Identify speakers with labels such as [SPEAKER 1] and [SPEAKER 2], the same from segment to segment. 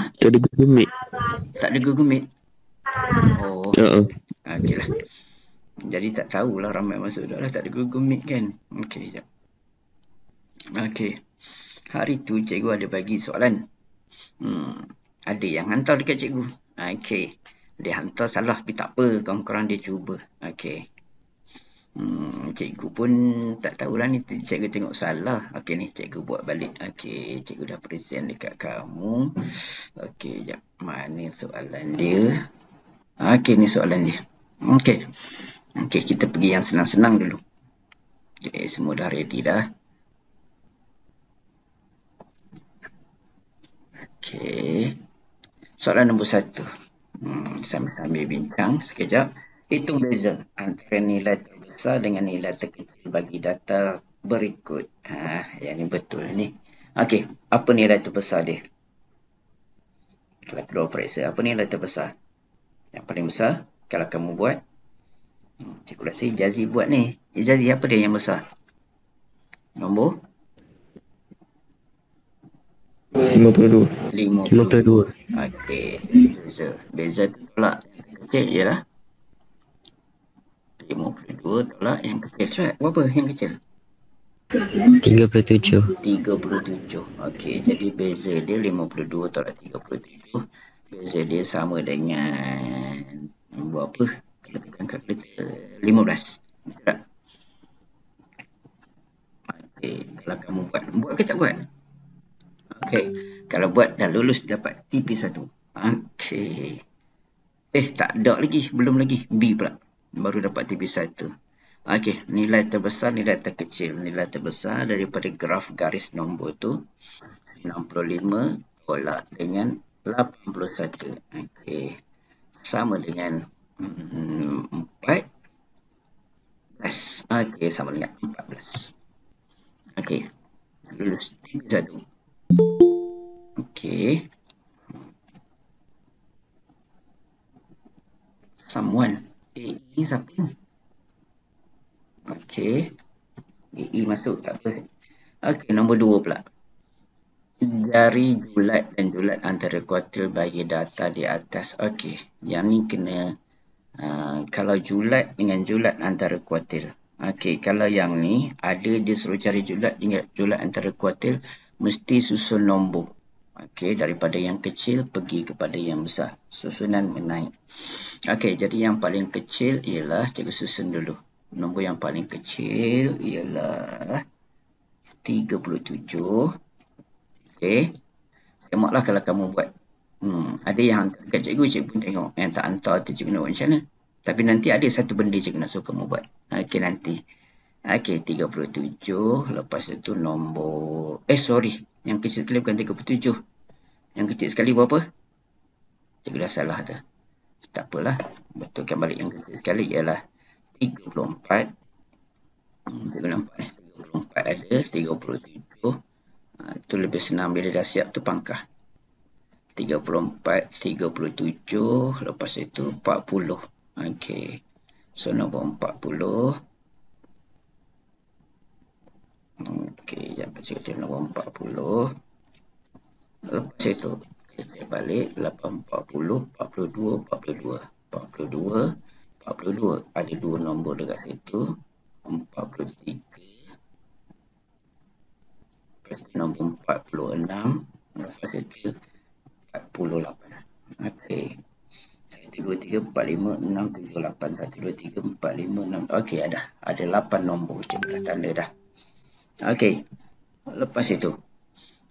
[SPEAKER 1] Tak ada Google Meet.
[SPEAKER 2] Tak ada Google Meet? Oh, okey lah. Jadi tak tahulah ramai masuk dah lah, tak ada Google Meet kan. Okey, sekejap. Okey. Hari tu cikgu ada bagi soalan. Ada yang hantar dekat cikgu. Okey. Dia hantar salah tapi tak apa. Korang-korang dia cuba. Okey. Cikgu pun tak tahulah ni. Cikgu tengok salah. Okey ni cikgu buat balik. Okey. Cikgu dah present dekat kamu. Okey. Sekejap. Mana soalan dia? Okey ni soalan dia. Okey. Okey. Kita pergi yang senang-senang dulu. Okey. Semua dah ready dah. Okey. Soalan nombor 1. Sambil bincang sekejap. Hitung beza antara nilai terbesar dengan nilai terkecil bagi data berikut. Yang ni betul ni. Okey. Apa nilai terbesar dia? Kalau keluar periksa, apa nilai terbesar? Yang paling besar, kalau kamu buat. Cikgu rasa Ijazi buat ni. Ijazi apa dia yang besar? Nombor?
[SPEAKER 1] 52.
[SPEAKER 2] 52. Okey. Beza tolak yang kecil ialah 52 tolak yang kecil. Cepat. Berapa yang kecil?
[SPEAKER 3] 37.
[SPEAKER 2] 37. Okey. Jadi beza dia 52 tolak 37. Beza dia sama dengan berapa? Kalau kita kalkulator 15. Betul tak? Okey. Kalau kamu buat. Buat ke tak buat? Okey. Kalau buat dah lulus dapat TP1. Okey. Tak ada lagi. Belum lagi. B pula. Baru dapat TP1. Okey. Nilai terbesar, nilai terkecil. Nilai terbesar daripada graf garis nombor tu 65 tolak dengan 81. Okey. Sama dengan 14. Okey. Sama dengan 14. Okey. Lulus TP1. Okey. Someone. AE siapa? Okey. AE masuk tak apa. Okey, nombor 2 pula. Dari julat dan julat antara kuartil bagi data di atas. Okey. Yang ni kena kalau julat dengan julat antara kuartil. Okey, kalau yang ni ada dia suruh cari julat antara kuartil, mesti susun nombor. Okey, daripada yang kecil pergi kepada yang besar. Susunan menaik. Okey, jadi yang paling kecil ialah, cikgu susun dulu. Nombor yang paling kecil ialah 37. Okey. Tengoklah kalau kamu buat. Ada yang hantar dekat cikgu, cikgu pun tengok. Yang tak hantar tu cikgu nak buat macam mana. Tapi nanti ada satu benda cikgu nak suruh kamu buat. Okey, nanti. Okey, 37. Lepas itu nombor... Yang kecil sekali bukan 37. Yang kecil sekali berapa? Cikgu dah salah tu. Tak apalah. Betulkan balik yang kecil sekali ialah 34. Cikgu nampak ni. 34 ada. 37. Itu lebih senang bila dah siap tu pangkah. 34, 37. Lepas itu 40. Okey. So nombor 40. Okey, jangan baca nombor 40. Lepas itu, kita balik 840, 42, 42. 42, 42. Ada dua nombor dekat situ. 43. Nombor 46. Lepas itu 48. Okey. 1, 2, 3, 4, 5, 6, 7, 8. 1, 2, 3, 4, 5, 6. Okey, ada 8 nombor. Cikgu dah tanda dah. Okey. Lepas itu,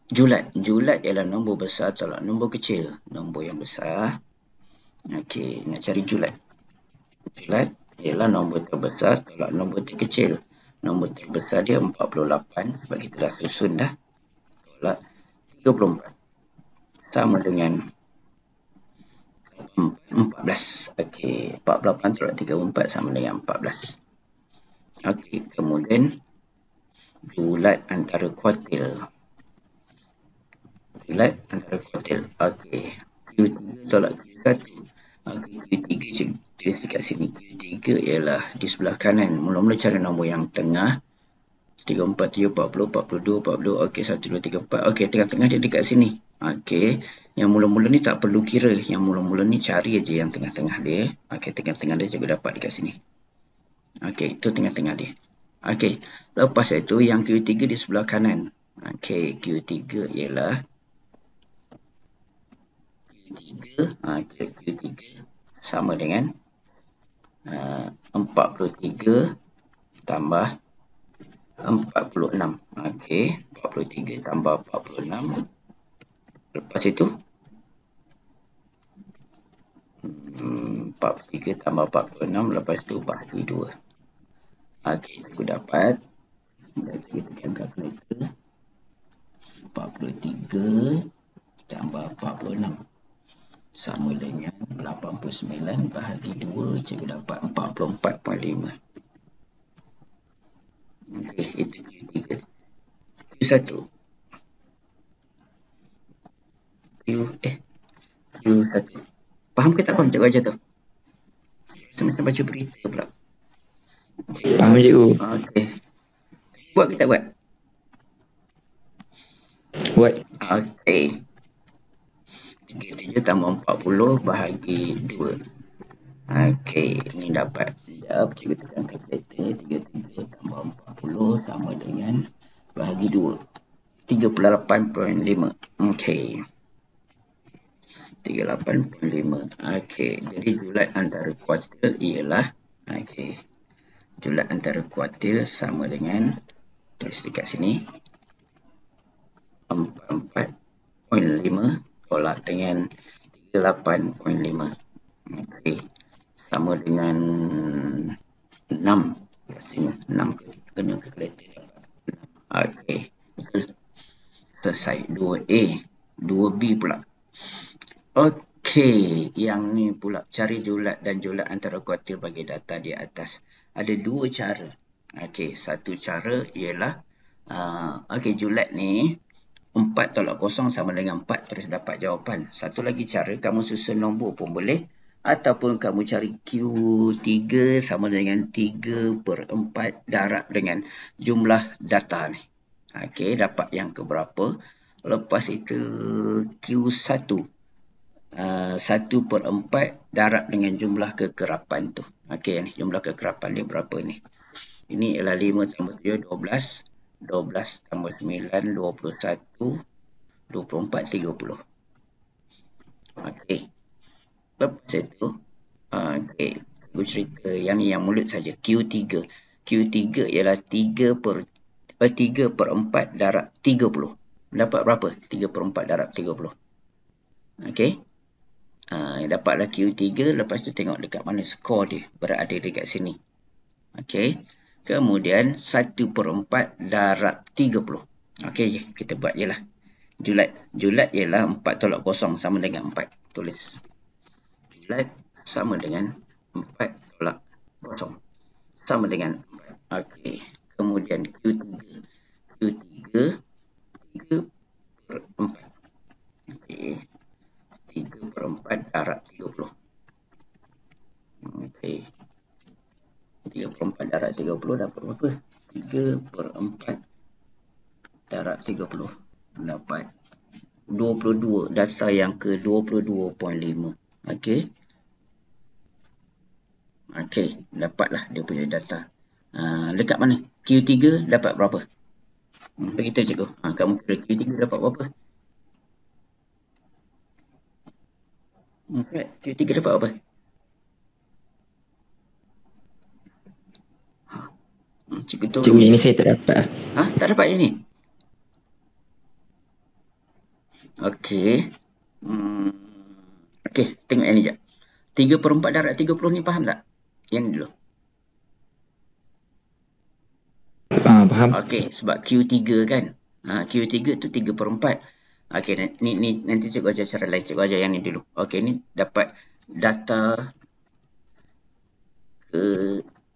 [SPEAKER 2] julat. Julat ialah nombor besar tolak nombor kecil. Nombor yang besar. Okey, nak cari julat. Julat ialah nombor terbesar tolak nombor terkecil. Nombor terbesar dia 48. Sebab kita dah susun dah. Tolak 34. Sama dengan 14. Okey, 48 tolak 34 sama dengan 14. Okey, kemudian julat antara kuartil. Julat antara kuartil. Okey, Q3 tolak Q1. Okey, Q3 tulis dekat sini. Q3 ialah di sebelah kanan. Mula-mula cari nombor yang tengah. 3, 4, 3, 40, 42, 40. Okey, 1, 2, 3, 4. Okey, tengah-tengah dia dekat sini. Okey, Yang mula-mula ni tak perlu kira. Yang mula-mula ni cari aja yang tengah-tengah dia. Okey, tengah-tengah dia juga dapat dekat sini. Okey, itu tengah-tengah dia. Okey, lepas itu yang Q3 di sebelah kanan. Okey, Q3 ialah Q3 sama dengan 43 tambah 46. Okey, 43 tambah 46. Lepas itu 43 tambah 46, lepas itu bahagi 2. Okey, aku dapat. Kita tekan kalkulator. 43 tambah 46 sama dengan 89 bahagi 2, cikgu dapat 44.5. Okey, itu Q3. Q1. Q1. Faham ke tak faham cikgu ajar tu? Macam baca berita pula.
[SPEAKER 1] Faham cikgu.
[SPEAKER 2] Okey. Buat ke tak buat?
[SPEAKER 1] Buat.
[SPEAKER 2] Okey. 37 tambah 40 bahagi 2. Okey, ini dapat. Sekejap, cikgu tekan kalkulator. 33 tambah 40 sama dengan bahagi 2. 38.5. Okey. 38.5. Okey, jadi julat antara kuartil ialah, okey, julat antara kuartil sama dengan, tulis dekat sini, 44.5 tolak dengan 38.5. Okey, sama dengan 6. 6 kena kalkulator. Okey, selesai. 2A. 2B pula. Okey, yang ni pula cari julat dan julat antara kuartil bagi data di atas. Ada dua cara. Okey, satu cara ialah okey, julat ni 4 tolak 0 sama dengan 4, terus dapat jawapan. Satu lagi cara, kamu susun nombor pun boleh, ataupun kamu cari Q3 sama dengan 3/4 darab dengan jumlah data ni. Okey, dapat yang keberapa. Lepas itu Q1. 1/4 darab dengan jumlah kekerapan tu. Okey, ni jumlah kekerapan dia berapa ni? Ini ialah 5 tambah 7, 12. 12 tambah 9, 21. 24, 30. Okey. Lepas itu, okey, aku cerita yang ni yang mulut saja. Q3. Q3 ialah 3/4 darab 30. Dapat berapa? 3/4 darab 30. Okey. Dapatlah Q3, lepas tu tengok dekat mana skor dia, berada dekat sini. Okey. Kemudian 1/4 darab 30. Okey, kita buat je lah. Julat ialah 4 tolak 0 sama dengan 4. Tulis. Julat sama dengan 4 tolak 0 sama dengan 4. Okey. Kemudian Q3. Q3 3/4. Okey. 3/4 darab 30. Okey. 3/4 darab 30 dapat berapa? 3/4 darab 30. Dapat 22. Data yang ke 22.5. Okey. Okey. Dapatlah dia punya data. Dekat mana? Q3 dapat berapa? Beritahu cikgu. Kamu kira Q3 dapat berapa? Q3 dapat apa? Cikgu tu.
[SPEAKER 1] Cikgu, ini saya tak dapat.
[SPEAKER 2] Tak dapat yang ni? Okey. Okey, tengok yang ni jap. 3/4 darab 30 ni faham tak? Yang ni dulu.
[SPEAKER 1] Faham.
[SPEAKER 2] Okey, sebab Q3 kan. Q3 tu 3/4. Okey, ni nanti cikgu ajar cara lain. Cikgu ajar yang ni dulu. Okey, ni dapat data ke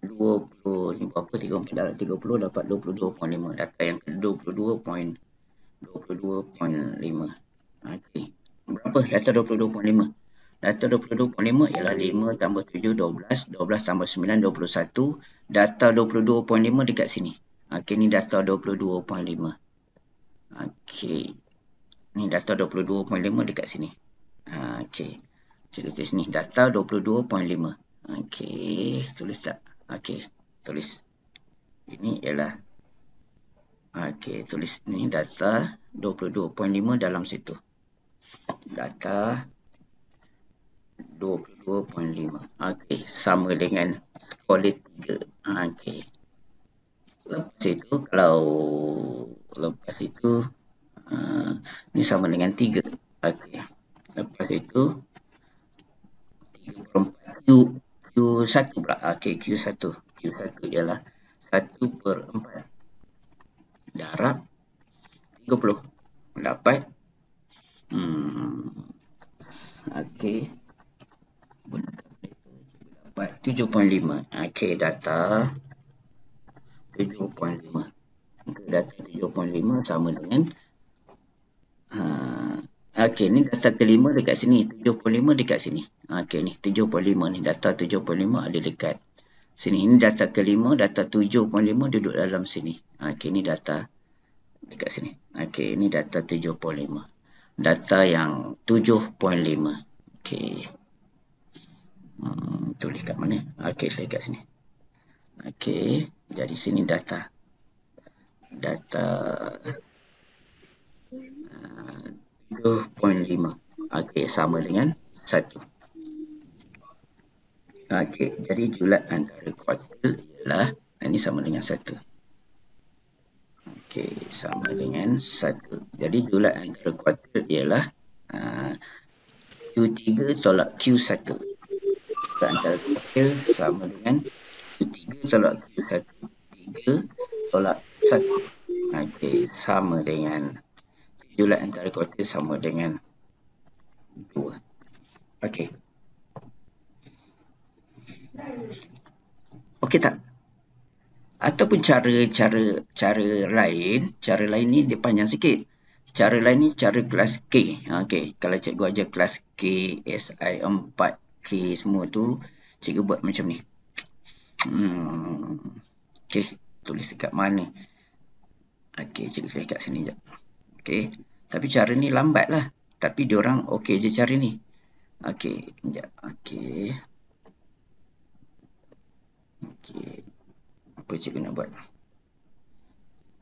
[SPEAKER 2] 20 ni berapa? 3/4 darab 30 dapat 22.5. Data yang ke 22.5. Okey. Berapa data 22.5? Data 22.5 ialah 5 tambah 7, 12. 12 tambah 9, 21. Data 22.5 dekat sini. Okey, ni data 22.5. Okey. Ni data 22.5 dekat sini. Okey. Cikgu tulis ni data 22.5. Okey, tulis tak? Okey, tulis. Ini ialah okey, tulis ni data 22.5 dalam situ. Data 22.5. Okey, sama dengan kualiti 3. Okey. Lepas itu lepas itu ni sama dengan 3. Okey. Lepas itu 3/4 Q1 pula. Okey, Q1 ialah 1/4 darab 30 dapat okey, dapat 7.5. Okey, data 7.5. Data 7.5 sama dengan okey, ni data kelima dekat sini, 7.5 dekat sini. Okey, ni 7.5 ni, data 7.5 ada dekat sini. Ini data kelima, data 7.5 duduk dalam sini. Okey, ni data dekat sini. Okey, ini data 7.5. Data yang 7.5. Okey. Tulis kat mana? Okey, saya kat sini. Okey, jadi sini data 7.5. Okey, sama dengan 1. Okey, jadi julat antara kuartil ialah ini sama dengan 1. Okey, sama dengan 1. Jadi julat antara kuartil ialah Q3 tolak Q1. Julat antara kuartil sama dengan Q3 tolak Q1. 3 tolak 1. Okey, sama dengan julat antara kuartil sama dengan 2. Okey. Okey tak? Ataupun cara lain ni dia panjang sikit. Cara lain ni cara kelas K. Okey, kalau cikgu ajar kelas K, SI 4, K semua tu, cikgu buat macam ni. Okey, tulis dekat mana? Okey, cikgu tulis kat sini jap. Okey, tapi cara ni lambat lah. Tapi diorang okey je cara ni. Okey, sekejap. Okey. Apa cikgu nak buat?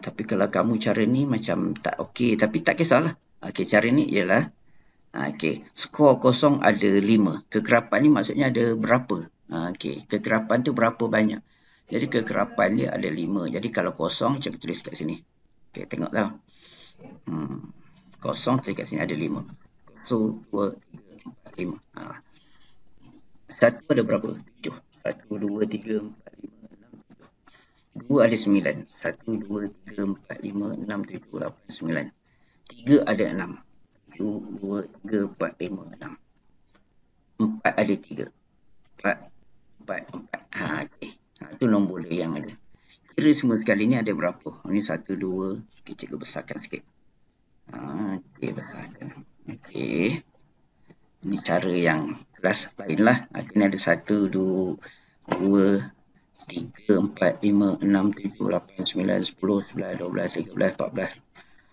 [SPEAKER 2] Tapi kalau kamu cara ni macam tak okey, tapi tak kisahlah. Okey, cara ni ialah okey, skor kosong ada 5. Kekerapan ni maksudnya ada berapa? Okey, kekerapan tu berapa banyak? Jadi kekerapan dia ada 5. Jadi kalau kosong, cikgu tulis kat sini. Okey, tengok tau. Kosong tulis kat sini ada 5. 1, 2, 3, 4, 5. Satu ada berapa? 7. 1, 2, 3, 4, 5, 6, 7. 2 ada 9. 1, 2, 3, 4, 5, 6, 7, 8, 9. 3 ada 6. 1, 2, 3, 4, 5, 6. 4 ada 3. 4. Okey. Itu nombor dia yang ada. Kira semua sekali ni ada berapa? Ini 1, 2. Okey, cikgu besarkan sikit. Okey, besarkan. Okey. Ini cara yang kelas lain lah. Ini ada 1, 2, 3, 4, 5, 6, 7, 8, 9, 10, 11, 12, 13, 14,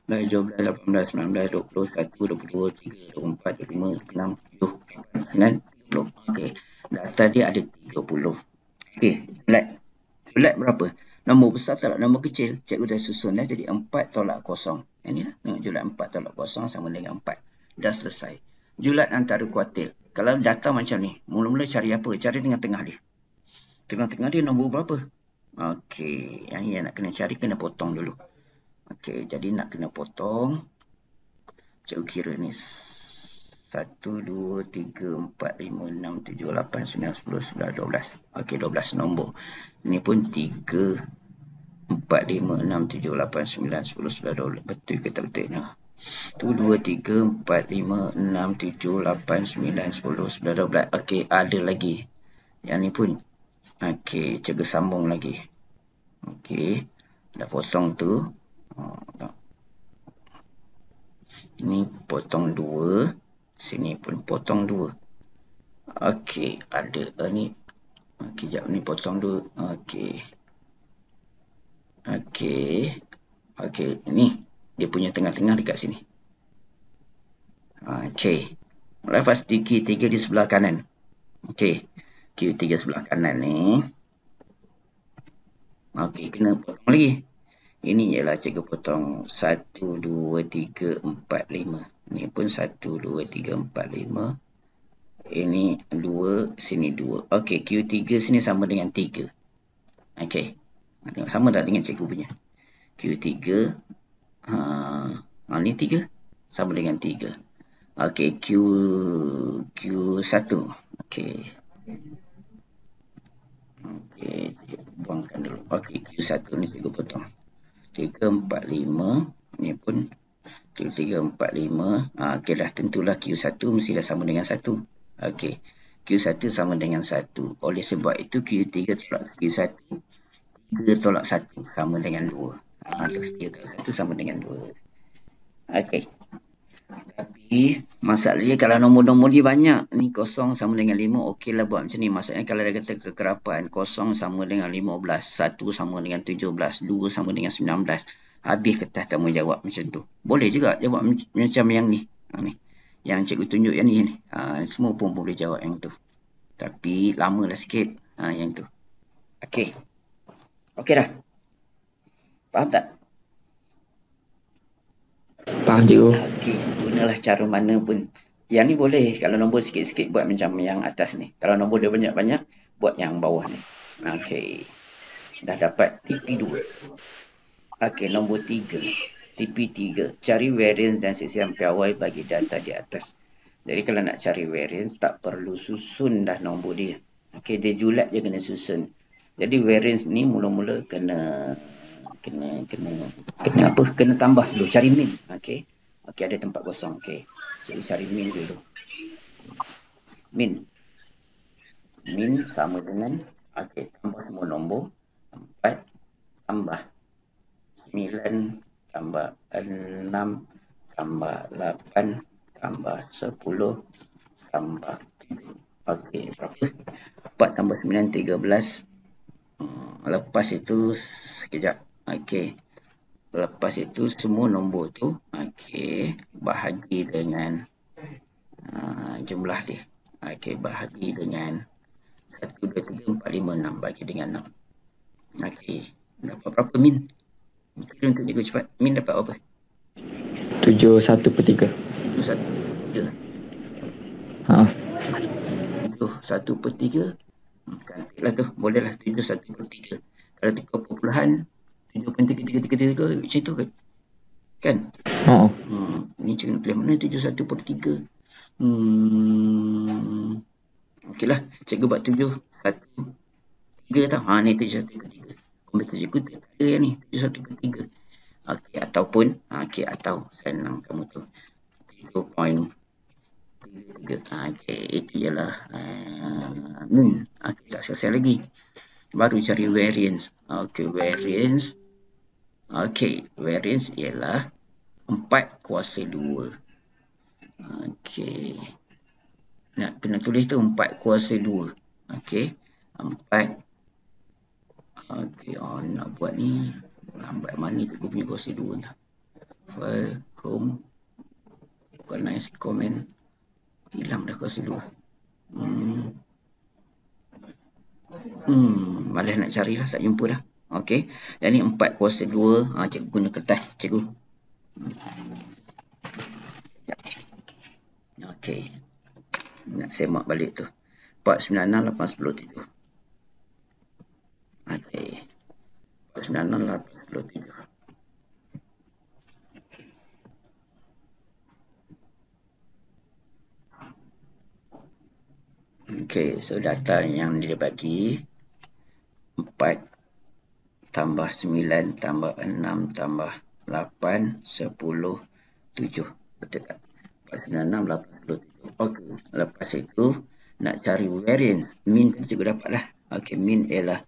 [SPEAKER 2] 17, 18, 19, 20, 21, 22, 23, 24, 25, 26, 27, 29, 30. Okey. Data dia ada 30. Okey. Julat berapa? Nombor besar tolak nombor kecil. Cikgu dah susun dah. Jadi 4 tolak 0. Inilah. Tengok julat 4 tolak 0 sama dengan 4. Dah selesai. Julat antara kuartil. Kalau data macam ni, mula-mula cari apa? Cari tengah-tengah dia. Tengah-tengah dia nombor berapa? Okey, yang ni nak kena cari, kena potong dulu. Okey, jadi nak kena potong. Cikgu kira ni. 1, 2, 3, 4, 5, 6, 7, 8, 9, 10, 11, 12. Okey, 12 nombor. Ini pun 3, 4, 5, 6, 7, 8, 9, 10, 11, 12. Betul ke tak betul? 1, 2, 3, 4, 5, 6, 7, 8, 9, 10, 11, 12. Okey, ada lagi. Yang ni pun. Okey, cikgu sambung lagi. Okey, dah potong tu. Ni potong 2. Sini pun potong 2. Okey, ada ni. Okey, jap ni potong 2. Okey. Okey, ni dia punya tengah-tengah dekat sini. Okey. Lepas Q3 di sebelah kanan. Okey. Q3 sebelah kanan ni. Okey, kena potong lagi. Ini ialah cikgu potong 1, 2, 3, 4, 5. Ini pun 1, 2, 3, 4, 5. Ini 2, sini 2. Okey, Q3 sini sama dengan 3. Okey. Tengok sama tak dengan cikgu punya. Q3. Ni 3. Sama dengan 3. Okey, Q1. Okey. Okey, buangkan dulu. Okey, Q1 ni cikgu potong. 3, 4, 5. Ni pun 3, 4, 5. Okey dah, tentulah Q1 mesti dah sama dengan 1. Okey. Q1 sama dengan 1. Oleh sebab itu Q3 tolak Q1. 3 tolak 1 sama dengan 2. 3 tolak 1 sama dengan 2. Okey. Tapi masalahnya kalau nombor-nombor dia banyak, ni 0 sama dengan 5, okeylah buat macam ni. Maksudnya kalau dia kata kekerapan 0 sama dengan 15, 1 sama dengan 17, 2 sama dengan 19. Habis kertas kamu jawab macam tu. Boleh juga jawab macam yang ni. Ni. Yang cikgu tunjuk yang ni. Semua pun boleh jawab yang tu. Tapi lamalah sikit yang tu. Okey. Okey dah. Faham tak?
[SPEAKER 1] Faham cikgu.
[SPEAKER 2] Okey, gunalah cara mana pun. Yang ni boleh kalau nombor sikit-sikit buat macam yang atas ni. Kalau nombor dia banyak-banyak, buat yang bawah ni. Okey. Dah dapat TP2. Okey, nombor 3. TP3. Cari variance dan sisian piawai bagi data di atas. Jadi kalau nak cari variance, tak perlu susun dah nombor dia. Okey, dia julat je kena susun. Jadi variance ni mula-mula kena apa? Kena tambah dulu. Cari min. Okey. Okey, ada tempat kosong. Okey. Cikgu cari min dulu. Min. Min sama dengan, okey, tambah semua nombor. 4 tambah 9 tambah 6 tambah 8 tambah 10 tambah 7. Okey, berapa? 4 tambah 9, 13. Lepas itu, sekejap. Okey. Lepas itu semua nombor tu, okey, bahagi dengan jumlah dia. Okey, bahagi dengan 1, 2, 3, 4, 5, 6. Bagi dengan 6. Okey. Dapat berapa min? Kita untuk cikgu cepat. Min dapat apa?
[SPEAKER 1] 7/1/3.
[SPEAKER 2] 7/1/3.
[SPEAKER 1] Ha.
[SPEAKER 2] 7/1/3. Cantiklah tu. Bolehlah 7/1/3. Kalau 3 perpuluhan 7.3333 macam tu kan? Kan? Ni cikgu nak pilih mana 7/1/3. Okeylah, cikgu buat 7/1/3 tau. Ni 7/1/3. Komputer cikgu tak ada yang ni 7/1/3. Okey, ataupun atau senang kamu tu 7.33. Okey, itu ialah min. Okey, tak selesai lagi. Baru cari variance. Okey, variance. Okey, variance ialah 4/2. Okey. Nak kena tulis tu 4/2. Okey. 4. Okey, nak buat ni lambat mana aku punya -2 entah. File, home, organize, comment. Hilang dah -2. Malas nak carilah, tak jumpa dah. Okey. Jadi 4/2. Cikgu guna kertas cikgu. Okey. Nak semak balik tu. 4, 9, 6, 8, 10, 7. Okey. 4, 9, 6, 8, 10, 7. Okey, so data yang dia bagi 4 tambah 9 tambah 6 tambah 8 10 7. Betul tak? 4, 9, 6, 8, 10, 7. Okey, lepas itu nak cari variance. Min cikgu dapat lah. Okey, min ialah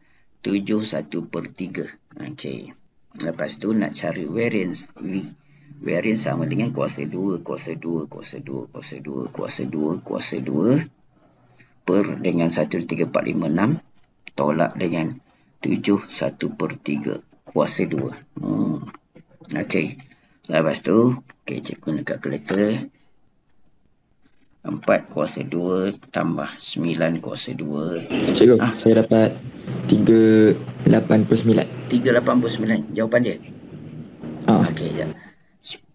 [SPEAKER 2] 7/1/3. Okey. Lepas tu nak cari variance V. Variance sama dengan kuasa 2 per dengan 1, 3, 4, 5, 6 tolak dengan 7/1/3 kuasa 2. Okey. Lepas tu, cikgu nak kalkulator. 4 kuasa 2 tambah 9 kuasa 2.
[SPEAKER 1] Cikgu, saya dapat 389.
[SPEAKER 2] 389 jawapan dia.
[SPEAKER 1] Ah.
[SPEAKER 2] Okey, jap.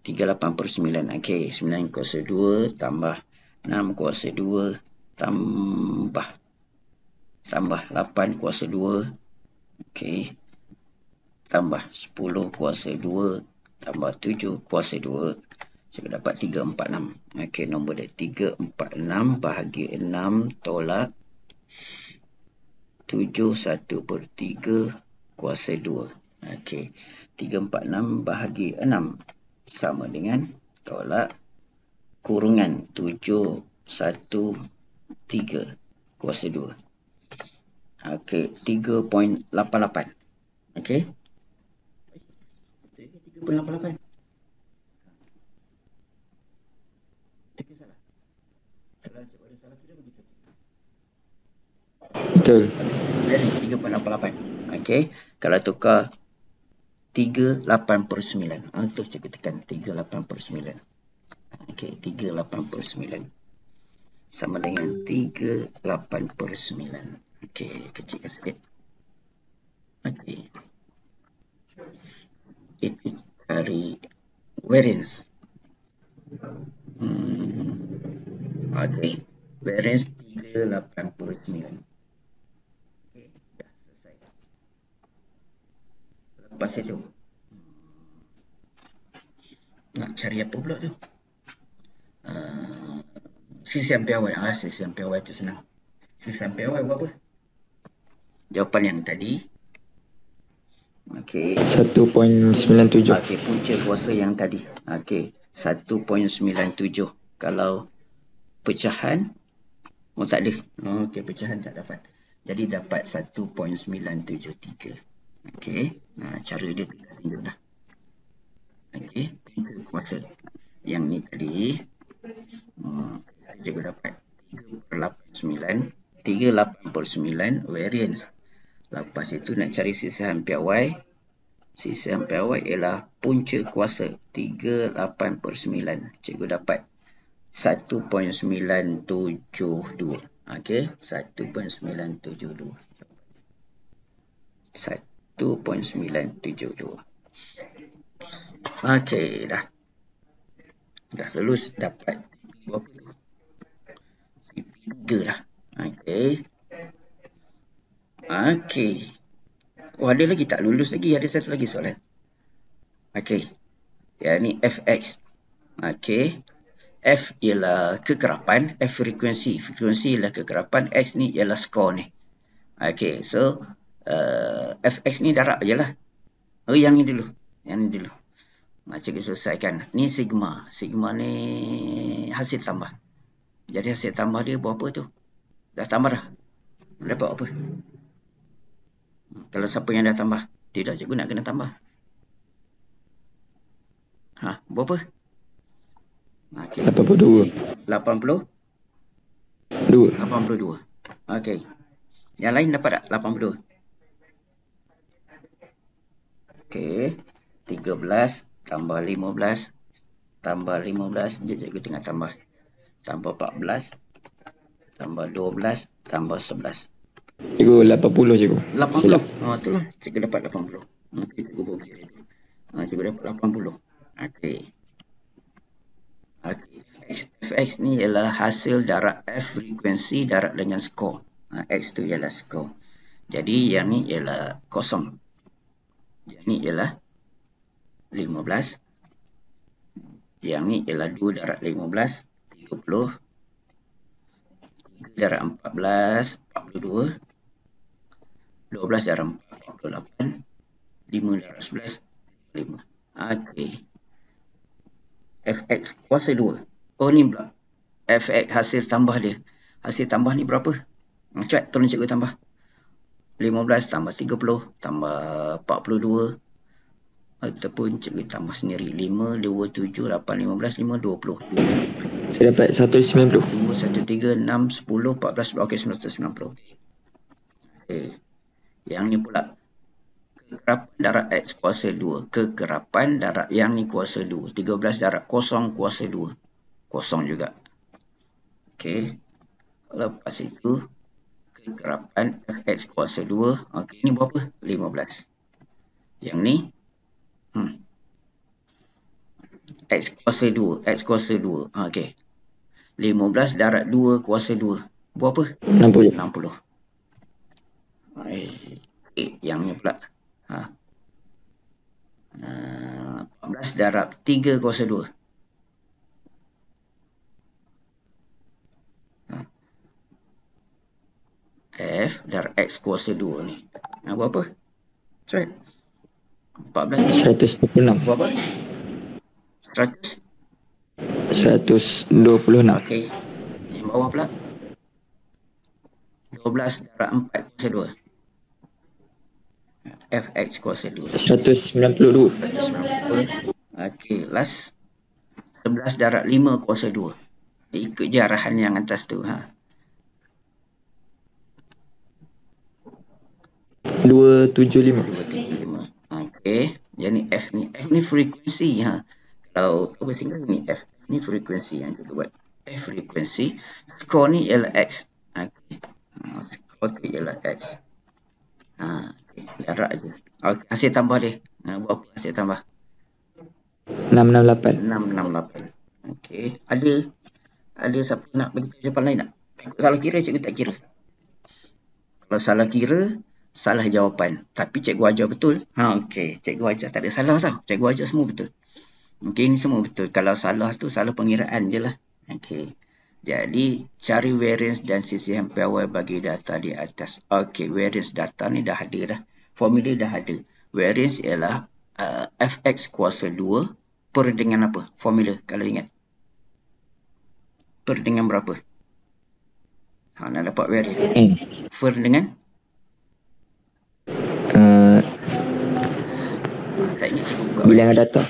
[SPEAKER 2] 389. Okey, 9 kuasa 2 tambah 6 kuasa 2 tambah 8 kuasa 2. Okey. Tambah 10 kuasa 2 tambah 7 kuasa 2. Saya dapat 346. Okey, nombor dia 346 bahagi 6 tolak 71/3 kuasa 2. Okey, 346 bahagi 6 sama dengan tolak kurungan 713 kuasa 2. Okey, 3.88. Okey. 3.88. Itu salah. Kalau cikgu ada salah kira begitu.
[SPEAKER 1] Betul.
[SPEAKER 2] Very 3.88. Okey, kalau tukar 389. Itu cikgu tekan 389. Okey, 389 sama dengan 389. Okey, kecilkan sikit. Okey. Itu cari variance. Okey, variance 389. Okey, dah selesai. Lepas itu nak cari apa pula tu? Sisian piawai. Sisian piawai tu senang. Sisian piawai berapa? Jawapan yang tadi. Okey.
[SPEAKER 1] 1.97.
[SPEAKER 2] Okey, punca kuasa yang tadi. Okey, 1.97. Kalau pecahan, tak ada. Okey, pecahan tak dapat. Jadi dapat 1.973. Okey, cara dia kita tunjuk dah. Okey, punca kuasa. Yang ni tadi, juga dapat 389 variance. Lepas itu nak cari sisihan piawai. Sisihan piawai ialah punca kuasa 38/9. Cikgu dapat 1.972. Okey, 1.972. 1.972. Okey, dah lulus, dapat berapa? 3 dah. Okey. Okey. Ada lagi tak lulus lagi? Ada satu lagi soalan. Okey. Yang ni fx. Okey. F ialah kekerapan, F frekuensi. Frekuensi ialah kekerapan, X ni ialah skor ni. Okey, so fx ni darab je lah. Yang ni dulu. Cikgu selesaikan. Ni sigma. Sigma ni hasil tambah. Jadi hasil tambah dia berapa tu? Dah tambah dah. Dapat apa? Kalau siapa yang dah tambah? Tidak, cikgu nak kena tambah. Berapa? Okay.
[SPEAKER 1] 82.
[SPEAKER 2] 82. Okey. Yang lain dapat tak? 82. Okey. 13 tambah 15 tambah 15. Cikgu tengah tambah. Tambah 14 tambah 12 tambah 11.
[SPEAKER 1] Cikgu 80 cikgu.
[SPEAKER 2] 80.
[SPEAKER 1] Silap.
[SPEAKER 2] Itulah. Cikgu dapat 80. Cikgu boleh. Cikgu dapat 80. Okey. Fx ni ialah hasil darab F frekuensi darab dengan skor. X tu ialah skor. Jadi yang ni ialah kosong. Yang ni ialah 15. Yang ni ialah 2 darab 15, 30. 3 darab 14, 42. 12 darab 4, 48. 5 darab 11, 5. Okey. Fx kuasa 2. Oh ni pula. Fx hasil tambah dia. Hasil tambah ni berapa? Cepat tolong cikgu tambah. 15 tambah 30 tambah 42. Ataupun cikgu tambah sendiri. 5, 2, 7, 8, 15, 5, 20.
[SPEAKER 1] Saya dapat 190.
[SPEAKER 2] 2, 1, 3, 6, 10, 14. Okey, 990. Okey. Yang ni pula. Kekerapan darab X kuasa 2. Kekerapan darab yang ni kuasa 2. 13 darab kosong kuasa 2. Kosong juga. Okey. Lepas itu, kekerapan fx kuasa 2. Okey, ni berapa? 15. Yang ni, x kuasa 2. X kuasa 2. Okey. 15 darab 2 kuasa 2. Berapa?
[SPEAKER 1] 60.
[SPEAKER 2] 60. Yang ni pula. 14 darab 3 kuasa 2. F darab X kuasa 2 ni. Berapa? That's right. 14.
[SPEAKER 1] 126.
[SPEAKER 2] Berapa? 100.
[SPEAKER 1] 126.
[SPEAKER 2] Okey. Yang bawah pula. 12 darab 4 kuasa 2. Fx kuasa 2.
[SPEAKER 1] 192.
[SPEAKER 2] 192. Okey, last. 11 darab 5 kuasa 2. Ikut je arahan yang atas tu.
[SPEAKER 1] 275.
[SPEAKER 2] 275. Okey. Jadi F ni frekuensi. Kalau kau baca ni F. Ni frekuensi yang kita buat. F frekuensi. Skor ni ialah X. Okey. Skor tu ialah X. Okay. Darab je. Okay. Hasil tambah dia. Berapa hasil tambah?
[SPEAKER 1] 668.
[SPEAKER 2] 668. Okey. Ada siapa nak bagi jawapan lain tak? Salah kira, cikgu tak kira. Kalau salah kira, salah jawapan. Tapi cikgu ajar betul. Okey. Cikgu ajar tak ada salah tau. Cikgu ajar semua betul. Okey, ni semua betul. Kalau salah tu, salah pengiraan je lah. Okey. Jadi, cari variance dan sisihan piawai bagi data di atas. Okey, variance data ni dah ada dah. Formula dah ada. Variance ialah fx kuasa 2 per dengan apa? Formula, kalau ingat. Per dengan berapa? Nak dapat variance. Per dengan? Tak ingat cikgu buka.
[SPEAKER 1] Bilangan data.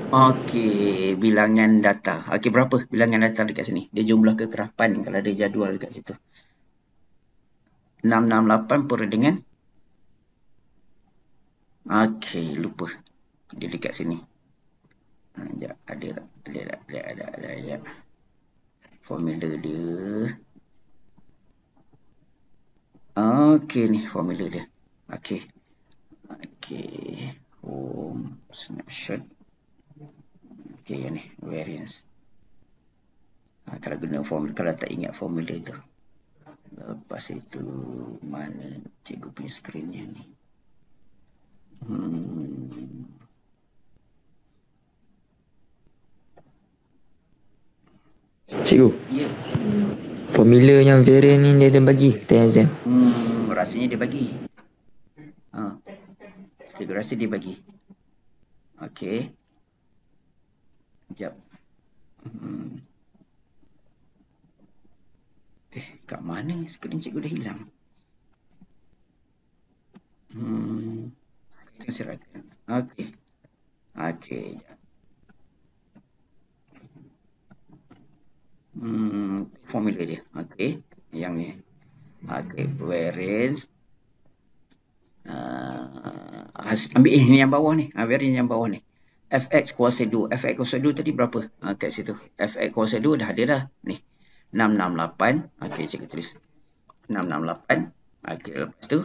[SPEAKER 2] Okey, bilangan data. Okey, berapa bilangan data dekat sini? Dia jumlah kekerapan kalau ada jadual dekat situ. 668 per dengan? Okey, lupa. Dia dekat sini. Sekejap, ada. Formula dia. Okey, ni formula dia. Okey. Home snapshot. Okey, yang ni variance. Kalau guna formula, kalau tak ingat formula tu. Lepas itu mana cikgu punya skrinnya ni?
[SPEAKER 1] Cikgu.
[SPEAKER 2] Ya.
[SPEAKER 1] Formula yang variant ni dia ada bagi tanya exam.
[SPEAKER 2] Rasanya dia bagi. Cikgu rasa dia bagi. Okey. Sekejap. Kat mana skrin cikgu dah hilang? Silakan. Okey. Formula dia. Okey. Yang ni. Okey. Variance. Ambil ni yang bawah ni. Variance yang bawah ni. Fx kuasa 2. Fx kuasa 2 tadi berapa? Kat situ. Fx kuasa 2 dah ada dah. Ni. 668. Okey, cikgu tulis. 668. Okey, lepas tu.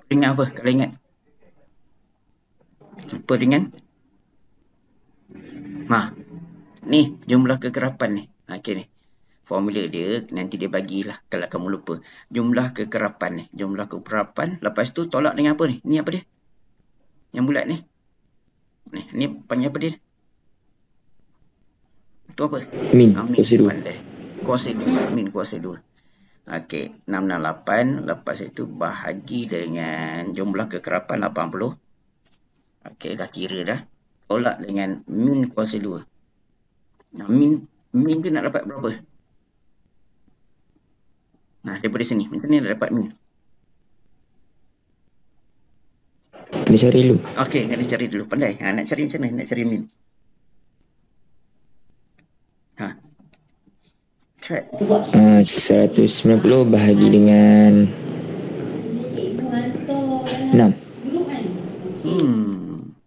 [SPEAKER 2] Dengan apa? Kalau ingat. Apa dengan? Ni jumlah kekerapan ni. Okey ni. Formula dia nanti dia bagilah kalau kamu lupa. Jumlah kekerapan ni. Jumlah kekerapan. Lepas tu tolak dengan apa ni? Ni apa dia? Yang bulat ni. Ni panggil apa dia? Itu apa?
[SPEAKER 1] Min kuasa 2.
[SPEAKER 2] Kuasa 2. Min kuasa 2. Okey. 668. Lepas itu bahagi dengan jumlah kekerapan 80. Okey. Dah kira dah. Tolak dengan min kuasa 2. Min tu nak dapat berapa? Daripada sini. Macam ni nak dapat min.
[SPEAKER 1] Kena cari dulu.
[SPEAKER 2] Okey, kena cari dulu. Pandai. Nak cari macam mana? Nak cari min. Try.
[SPEAKER 1] 190 bahagi dengan 6.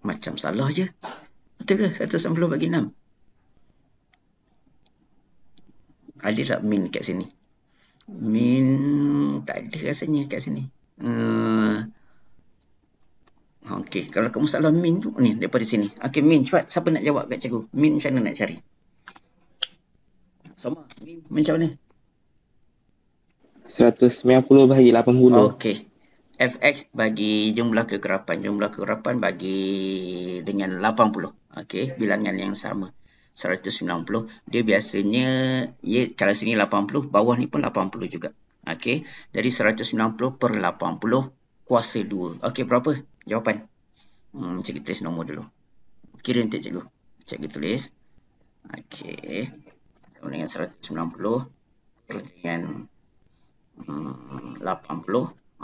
[SPEAKER 2] Macam salah je. Betul ke? 190 bagi 6. Ada tak min kat sini? Min tak ada rasanya kat sini. Okey, kalau kamu salah min tu ni daripada sini. Okey, min cepat. Siapa nak jawab kat cikgu? Min macam mana nak cari? Sama, min macam mana?
[SPEAKER 3] 190 bahagi 80.
[SPEAKER 2] Okey. Fx bagi jumlah kekerapan. Jumlah kekerapan bagi dengan 80. Okey, bilangan yang sama. 190. Dia biasanya, kalau sini 80, bawah ni pun 80 juga. Okey, jadi 190 per 80 kuasa 2. Okey, berapa jawapan? Cikgu tulis nombor dulu. Kira untuk cikgu. Cikgu tulis. Okey. Sama dengan 190 dengan 80.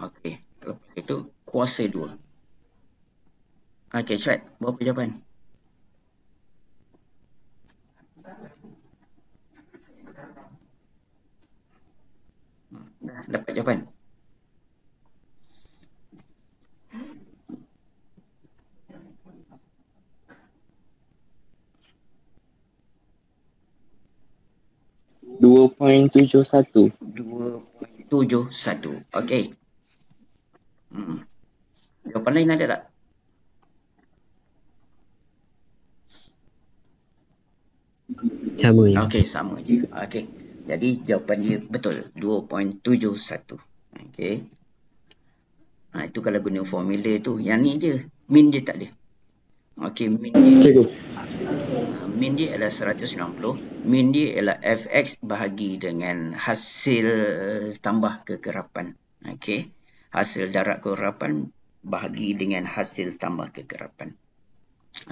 [SPEAKER 2] Okey. Lepas itu kuasa 2. Okey, cepat. Berapa jawapan? Dah dapat jawapan?
[SPEAKER 3] $2.71.
[SPEAKER 2] 2.71. Okey. Jawapan lain ada tak?
[SPEAKER 4] Sama je.
[SPEAKER 2] Okey, sama je. Okey. Jadi jawapan dia betul. 2.71. Okey. Itu kalau guna formula tu. Yang ni je. Min dia tak ada. Okey, min dia.
[SPEAKER 3] Cikgu.
[SPEAKER 2] Min dia adalah 190. Min dia ialah fx bahagi dengan hasil tambah kekerapan. Okey. Hasil darab kekerapan bahagi dengan hasil tambah kekerapan.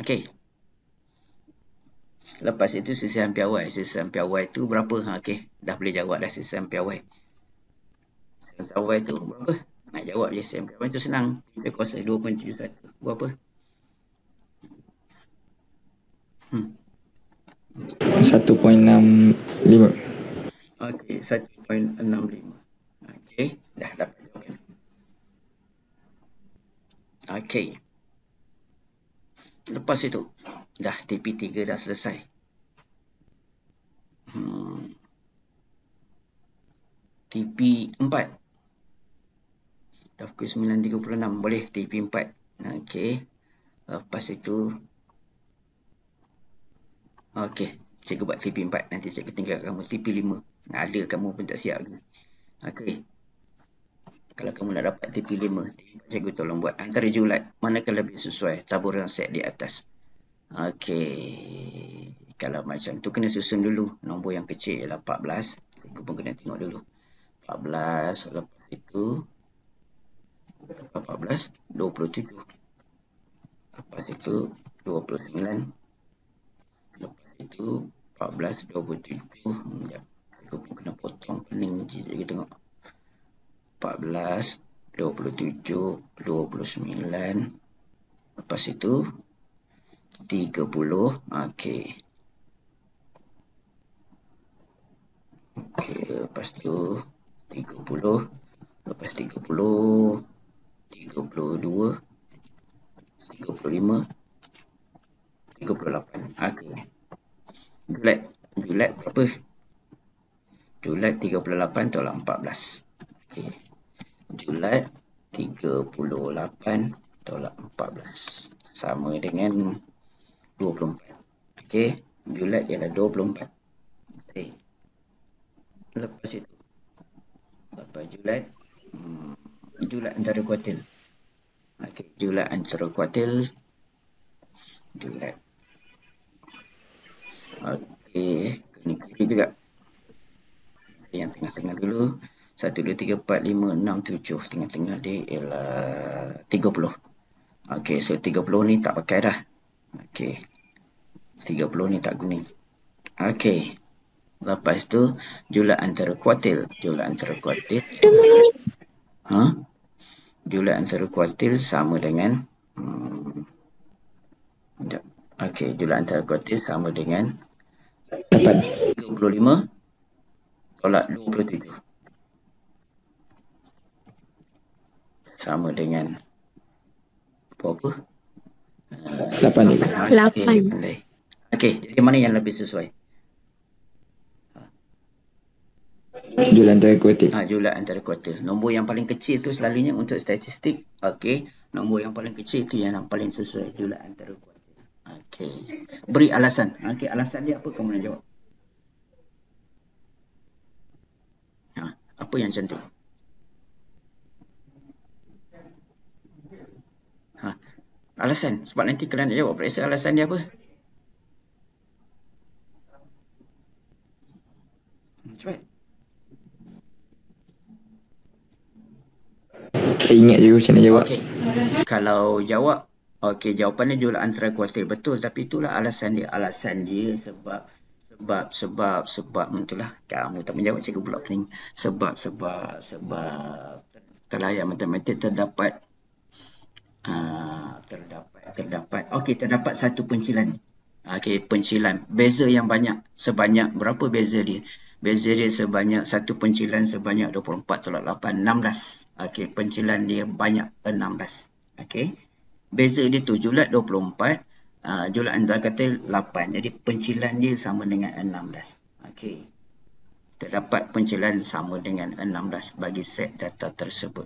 [SPEAKER 2] Okey. Lepas itu sisihan piawai. Sisihan piawai tu berapa? Okey. Dah boleh jawab dah sisihan piawai. Sisihan piawai tu berapa? Nak jawab je sisihan piawai tu senang. 3 kuasa 2.71. Berapa?
[SPEAKER 1] 1.65.
[SPEAKER 2] Okey, 1.65. Okey, dah dapat jawapan. Okey. Lepas itu, dah TP3 dah selesai. TP4. Dah pukul 9.36. Boleh TP4. Okey. Lepas itu, okey. Cikgu buat TP4. Nanti cikgu tinggal kamu TP5. Ada kamu pun tak siap lagi. Okey. Kalau kamu nak dapat TP5, cikgu tolong buat antara julat. Manakah lebih sesuai? Taburan set di atas. Okey. Kalau macam tu kena susun dulu. Nombor yang kecil ialah 14. Cikgu pun kena tengok dulu. 14. Lepas itu 14. 27. Lepas itu 29. Lepas itu 14, 27. Sekejap. Cikgu pun kena potong pening. Cikgu tengok. 14, 27, 29. Lepas itu 30. Okey. Okey, lepas tu 30. Lepas 30, 32, 35, 38. Okey. Julat berapa? Julat 38 tolak 14. Okey. Julat 38 tolak 14. Sama dengan 24. Okey. Julat ialah 24. Okey. Lepas itu. Lepas julat. Julat antara kuartil. Okey. Julat antara kuartil. Julat. Okey. Kena kira juga. Yang tengah-tengah dulu. 1, 2, 3, 4, 5, 6, 7. Tengah-tengah dia ialah 30. Okey, so 30 ni tak pakai dah. Okey. 30 ni tak guna. Okey. Lepas tu, julat antara kuartil. Julat antara kuartil. Julat antara kuartil sama dengan... Okey, julat antara kuartil sama dengan... 35 tolak 27. Sama dengan... Berapa?
[SPEAKER 1] 8.
[SPEAKER 2] Okey, jadi mana yang lebih sesuai?
[SPEAKER 1] Jumlah antara kuartil.
[SPEAKER 2] Jumlah antara kuartil. Nombor yang paling kecil tu selalunya untuk statistik. Okey. Nombor yang paling kecil tu yang paling sesuai jumlah antara kuartil. Okey. Beri alasan. Okey, alasan dia apa? Kamu nak jawab. Apa yang cantik? Alasan. Sebab nanti kalian nak jawab, periksa alasan dia apa. Cepat.
[SPEAKER 1] Saya ingat je macam nak jawab.
[SPEAKER 2] Okey. Kalau jawab, jawapannya jumlah antara kuartil betul, tapi itulah alasan dia. Alasan dia sebab itulah kamu tak menjawab, cikgu pula pening. Sebab terlayar matematik terdapat satu pencilan. Pencilan. Beza yang banyak. Sebanyak berapa beza dia? Beza dia sebanyak satu pencilan sebanyak 24/8, 16. Pencilan dia banyak 16. Beza dia tu julat 24, julat antara kuartil 8. Jadi pencilan dia sama dengan 16. Terdapat pencilan sama dengan 16 bagi set data tersebut.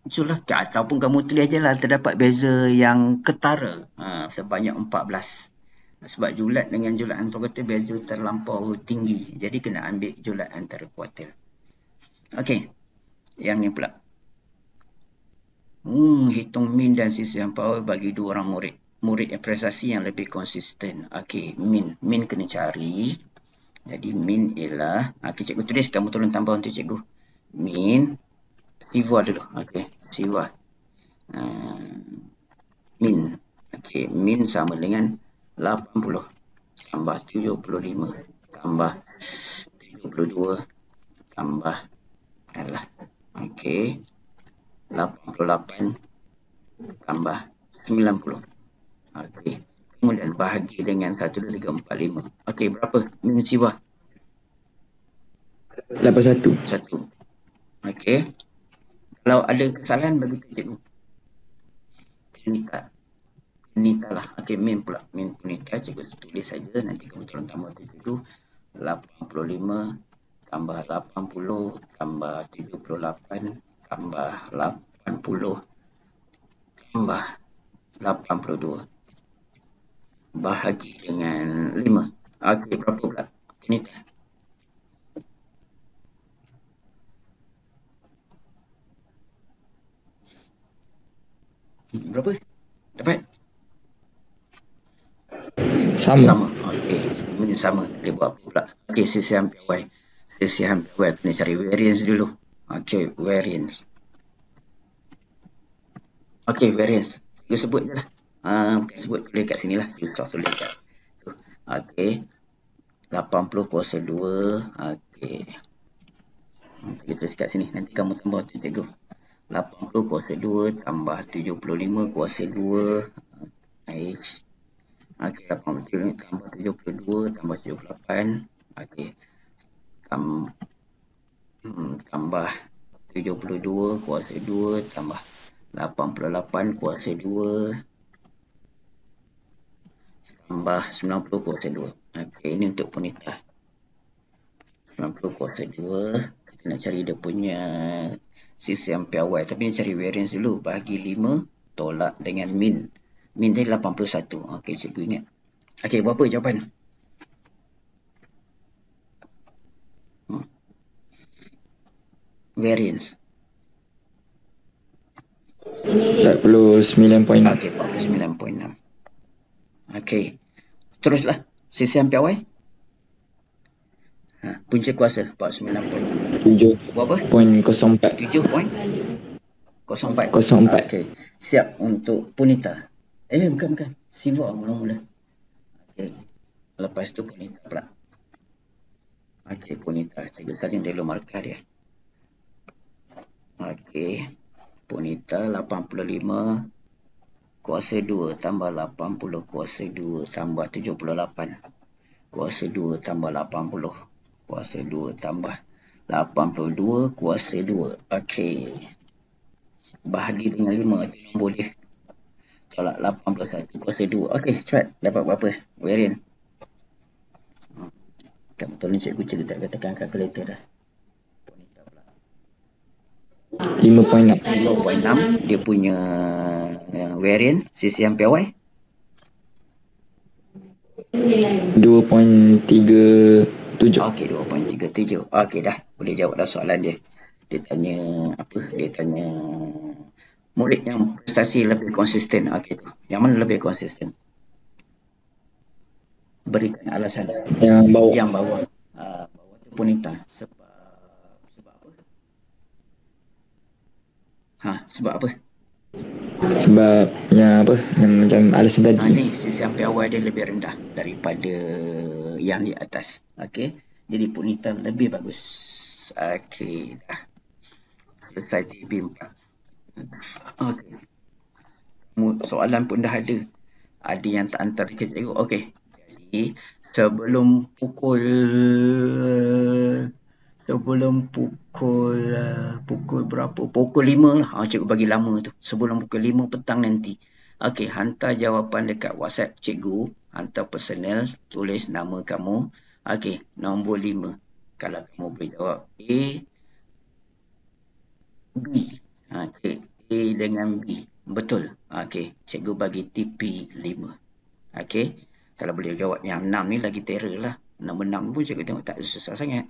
[SPEAKER 2] Itulah, ataupun kamu tulis je lah terdapat beza yang ketara sebanyak 14. Sebab julat dengan julat antara kuartil beza terlampau tinggi. Jadi kena ambil julat antara kuartil. Yang ni pula. Hitung min dan CCM power bagi dua orang murid. Murid yang prestasi yang lebih konsisten. Min kena cari. Jadi min ialah, cikgu tulis, kamu tolong tambah untuk cikgu. Min, siva dulu. Siva. Min. Min sama dengan 80 tambah 75 tambah 72 tambah 88 tambah 90. Kemudian bahagi dengan 1, 2, 3, 4, 5. Berapa? Min siva?
[SPEAKER 1] 81.
[SPEAKER 2] 1. Kalau ada kesalahan bagi cikgu. Punita lah. Min pula. Min punita. Cikgu tulis saja. Nanti kamu tolong tambah cikgu. 85 tambah 80 tambah 78 tambah 80 tambah 82. Bahagi dengan 5. Berapa pula? Punita. Berapa? Dapat? Sama. Min sama. Dia buat apa pula? CCM PY. CCM PY kena cari variance dulu. Variance. Variance. Kita sebut je lah. Bukan sebut, boleh kat sini lah. Kita tulis kat. 80 kuasa 2. Kita tulis kat sini. Nanti kamu tambah tu cikgu. 80 kuasa 2 tambah 75 kuasa 2. 80 tambah 72 tambah 78. Tambah 72 kuasa 2 tambah 88 kuasa 2 tambah 90 kuasa 2. Ini untuk punita. 90 kuasa 2. Kita nak cari dia punya CCM PY. Tapi nak cari variance dulu. Bahagi 5 tolak dengan min. Min tadi 81. Cikgu ingat. Berapa jawapan? Variance.
[SPEAKER 1] 49.6.
[SPEAKER 2] 49.6. Teruslah. CCM PY. Punca kuasa 49.6.
[SPEAKER 1] 7.04.
[SPEAKER 2] Berapa?
[SPEAKER 1] 7.04.
[SPEAKER 2] 7.04. Siap untuk punita. Bukan. Siva mula-mula. Lepas tu punita pula. Punita. Cikgu tadi dulu markah dia. Punita 85 kuasa 2 tambah 80 kuasa 2 tambah 78 kuasa 2 tambah 80 kuasa 2 tambah 82 kuasa 2. Bahagi dengan 5 itu nombor dia. Tolak 81 kuasa 2. Cepat. Dapat berapa? Varian. Kamu tolong cikgu tak katakan kalkulator dah. Punita pula.
[SPEAKER 1] 5.6.
[SPEAKER 2] 5.6 dia punya variant CCM PY
[SPEAKER 1] 2.37.
[SPEAKER 2] okey 2.37. Okey dah, boleh jawab dah soalan dia. Dia tanya apa? Dia tanya murid yang prestasi lebih konsisten. Okey, yang mana lebih konsisten? Berikan alasan.
[SPEAKER 1] Yang bawah.
[SPEAKER 2] Yang bawah. Bawah tu punita. Sebab apa? Sebab apa?
[SPEAKER 1] Sebab yang apa? Yang macam alasan tadi.
[SPEAKER 2] Ni CCM PY dia lebih rendah daripada yang di atas. Okey. Jadi punita lebih bagus. Okey dah. Selesai TB 4. Okey. Soalan pun dah ada. Ada yang tak hantar dekat cikgu. Okey. Jadi sebelum pukul berapa? Pukul 5 lah. Cikgu bagi lama tu. Sebelum pukul 5 petang nanti. Okey, hantar jawapan dekat WhatsApp cikgu. Hantar personal, tulis nama kamu. Okey, nombor 5. Kalau kamu boleh jawab A, B. Okey, A dengan B. Betul. Okey, cikgu bagi TP 5. Okey, kalau boleh jawab yang 6 ni lagi terror lah. Nombor 6 pun cikgu tengok tak susah sangat.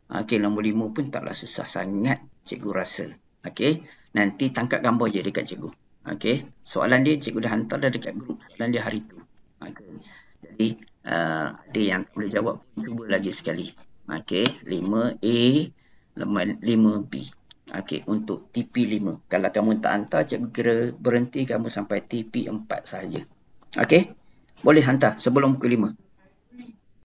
[SPEAKER 2] Okey, nombor 5 pun taklah susah sangat cikgu rasa. Okey, nanti tangkap gambar je dekat cikgu. Okey, soalan dia cikgu dah hantar dah dekat grup. Soalan dia hari tu. Okey, jadi ada yang boleh jawab pun cuba lagi sekali. Okey, 5A, 5B. Okey, untuk TP5. Kalau kamu tak hantar, cikgu kira berhenti kamu sampai TP4 sahaja. Okey, boleh hantar sebelum pukul 5.